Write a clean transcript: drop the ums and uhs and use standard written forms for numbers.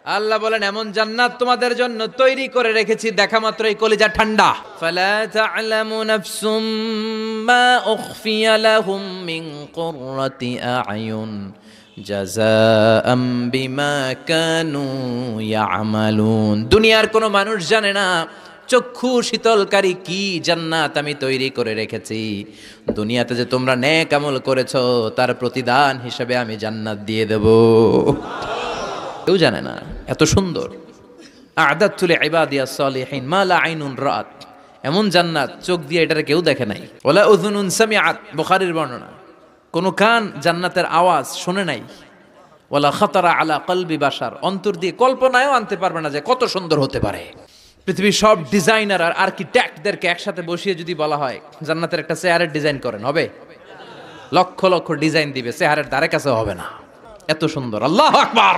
আল্লাহ বলেন এমন জান্নাত তোমাদের জন্য তৈরি করে রেখেছি, দেখা মাত্রই কলিজা ঠান্ডা। ফালা তা'লামু নাফসুম মা উখফিয়া লাহুম মিন কুররাতি আ'য়ুন জাযাআম বিমা কানু ইয়া'মালুন। দুনিয়ার কোনো মানুষ জানে না চক্ষু শীতলকারী কি জান্নাত আমি তৈরি করে রেখেছি। দুনিয়াতে যে তোমরা নেক আমল করেছো তার প্রতিদান হিসেবে আমি জান্নাত দিয়ে দেব। কেউ জানে না এত সুন্দর। আ'দাতু লিইবাদিয়াস সালিহিন মা লা আইনুন রাআত, এমন জান্নাত চোখ দিয়ে এটারে কেউ দেখে নাই। ওয়ালা উযুনুন সামিআত, বুখারীর বর্ণনা, কোন কান জান্নাতের আওয়াজ শুনে নাই। ওয়ালা খাতারা আলা কলবি বাশার, অন্তর দিয়ে কল্পনায়ও আনতে পারবে না যে কত সুন্দর হতে পারে। পৃথিবীর সব ডিজাইনার আর আর্কিটেক্টদেরকে একসাথে বসিয়ে যদি বলা হয় জান্নাতের একটা চেয়ারের ডিজাইন করেন, হবে? লক্ষ লক্ষ ডিজাইন দিবে, চেয়ারের ধারে কাছে হবে না, এত সুন্দর। আল্লাহু আকবার।